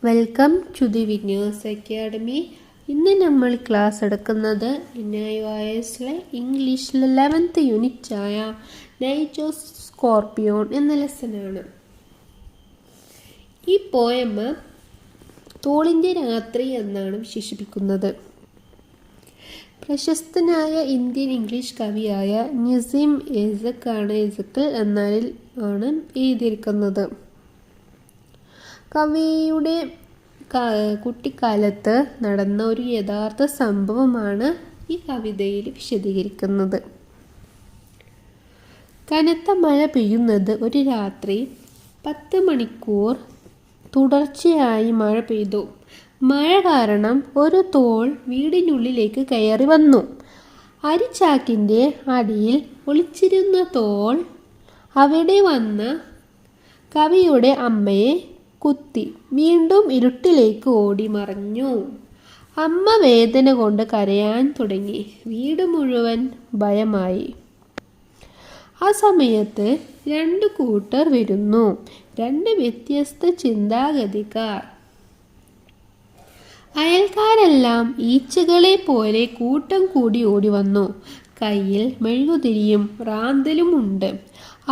Welcome to the winners academy. ഇന്ന് നമ്മൾ class എടുക്കുന്നത് NIOSലെ ഇംഗ്ലീഷിലെ 11th യൂണിറ്റായ നൈറ്റ് ഓഫ് സ്കോർപിയോൺ എന്ന ലെസനാണ്. ഈ പോയമ്മ തോളിൻ്റെ രാത്രി എന്നാണ് വിശേഷിപ്പിക്കുന്നത്. പ്രശസ്തനായ ഇന്ത്യൻ ഇംഗ്ലീഷ് കവിയായ നസീം എസക്കൽ എന്നതിൽ ആണ് എഴുതിയിരിക്കുന്നത്. കവിയുടെ കുട്ടിക്കാലത്ത് നടന്ന ഒരു യഥാർത്ഥ സംഭവമാണ് ഈ കവിതയിൽ വിശദീകരിക്കുന്നത്. കനത്ത മഴ പെയ്യുന്നത് ഒരു രാത്രി 10 മണിക്കൂർ തുടർച്ചയായി മഴ പെയ്തു. മഴ കാരണം ഒരു തോൾ വീടിനുള്ളിലേക്ക് കയറി വന്നു. അരിച്ചാക്കിൻ്റെ അടിയിൽ ഒളിച്ചിരുന്ന തോൾ അവിടെ വന്ന കവിയുടെ അമ്മയെ കുത്തി വീണ്ടും ഇരുട്ടിലേക്ക് ഓടി മറഞ്ഞു. അമ്മ വേദന കൊണ്ട് കരയാൻ തുടങ്ങി. വീട് മുഴുവൻ ഭയമായി. ആ സമയത്ത് 2 കൂട്ടർ വരുന്നു. 2 വ്യത്യസ്ത ചിന്താഗതിക്കാർ. അയൽക്കാരെല്ലാം ഈച്ചകളെ പോലെ കൂട്ടം കൂടി ഓടി വന്നു. കയ്യിൽ മെഴുകുതിരിയും റാന്തലും ഉണ്ട്.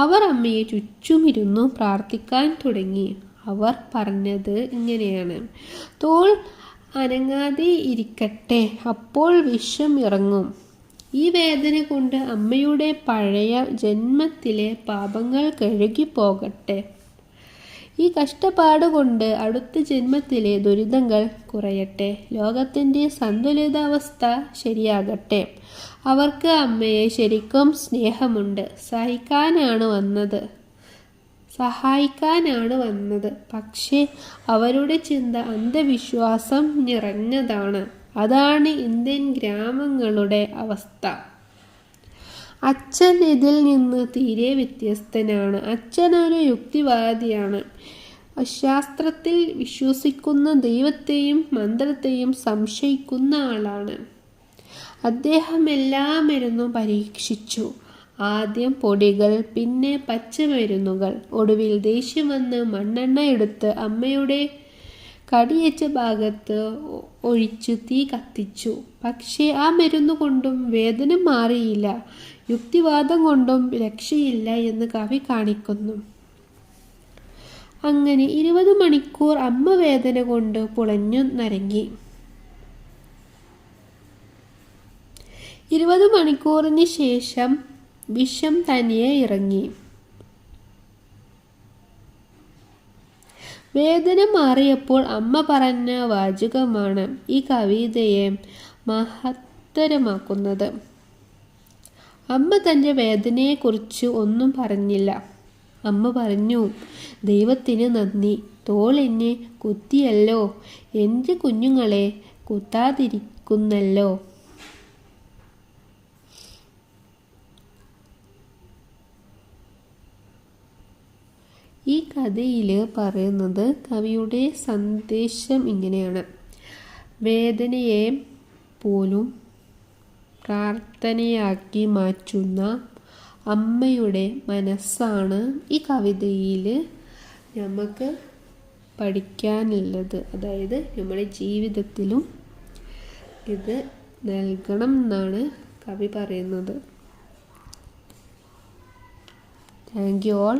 അവർ അമ്മയെ ചുറ്റുമിരുന്നു പ്രാർത്ഥിക്കാൻ തുടങ്ങി. അവർ പറഞ്ഞത് ഇങ്ങനെയാണ്: തോൾ അനങ്ങാതെ ഇരിക്കട്ടെ, അപ്പോൾ വിഷം ഇറങ്ങും. ഈ വേദന കൊണ്ട് അമ്മയുടെ പഴയ ജന്മത്തിലെ പാപങ്ങൾ കഴുകിപ്പോകട്ടെ. ഈ കഷ്ടപ്പാട് കൊണ്ട് അടുത്ത ജന്മത്തിലെ ദുരിതങ്ങൾ കുറയട്ടെ. ലോകത്തിൻ്റെ സന്തുലിതാവസ്ഥ ശരിയാകട്ടെ. അവർക്ക് അമ്മയെ ശരിക്കും സ്നേഹമുണ്ട്. സഹായിക്കാനാണ് വന്നത്. പക്ഷേ അവരുടെ ചിന്ത അന്ധവിശ്വാസം നിറഞ്ഞതാണ്. അതാണ് ഇന്ത്യൻ ഗ്രാമങ്ങളുടെ അവസ്ഥ. അച്ഛൻ ഇതിൽ നിന്ന് തീരെ വ്യത്യസ്തനാണ്. അച്ഛൻ ഒരു യുക്തിവാദിയാണ്. ശാസ്ത്രത്തിൽ വിശ്വസിക്കുന്ന ദൈവത്തെയും മന്ത്രത്തെയും സംശയിക്കുന്ന ആളാണ്. അദ്ദേഹം എല്ലാ മരുന്നും പരീക്ഷിച്ചു. ആദ്യം പൊടികൾ, പിന്നെ പച്ചമരുന്നുകൾ. ഒടുവിൽ ദേഷ്യം വന്ന് മണ്ണെണ്ണ എടുത്ത് അമ്മയുടെ കടിയേറ്റ ഭാഗത്ത് ഒഴിച്ച് തീ കത്തിച്ചു. പക്ഷേ ആ മരുന്ന് കൊണ്ടും വേദന മാറിയില്ല. യുക്തിവാദം കൊണ്ടും രക്ഷയില്ല എന്ന് കവി കാണിക്കുന്നു. അങ്ങനെ 20 മണിക്കൂർ അമ്മ വേദന കൊണ്ട് പുളഞ്ഞു നരങ്ങി. 20 മണിക്കൂറിന് ശേഷം വിഷം തനിയെ ഇറങ്ങി. വേദന മാറിയപ്പോൾ അമ്മ പറഞ്ഞ വാചകമാണ് ഈ കവിതയെ മഹത്തരമാക്കുന്നത്. അമ്മ തൻ്റെ വേദനയെക്കുറിച്ച് ഒന്നും പറഞ്ഞില്ല. അമ്മ പറഞ്ഞു: ദൈവത്തിന് നന്ദി, തോൾ എന്നെ കുത്തിയല്ലോ, എൻ്റെ കുഞ്ഞുങ്ങളെ കുത്താതിരിക്കുന്നല്ലോ. ഈ കഥയിൽ പറയുന്നത് കവിയുടെ സന്ദേശം ഇങ്ങനെയാണ്: വേദനയെ പോലും പ്രാർത്ഥനയാക്കി മാറ്റുന്ന അമ്മയുടെ മനസ്സാണ് ഈ കവിതയിൽ നമുക്ക് പഠിക്കാനുള്ളത്. അതായത് നമ്മുടെ ജീവിതത്തിലും ഇത് നൽകണം എന്നാണ് കവി പറയുന്നത്. Thank you all.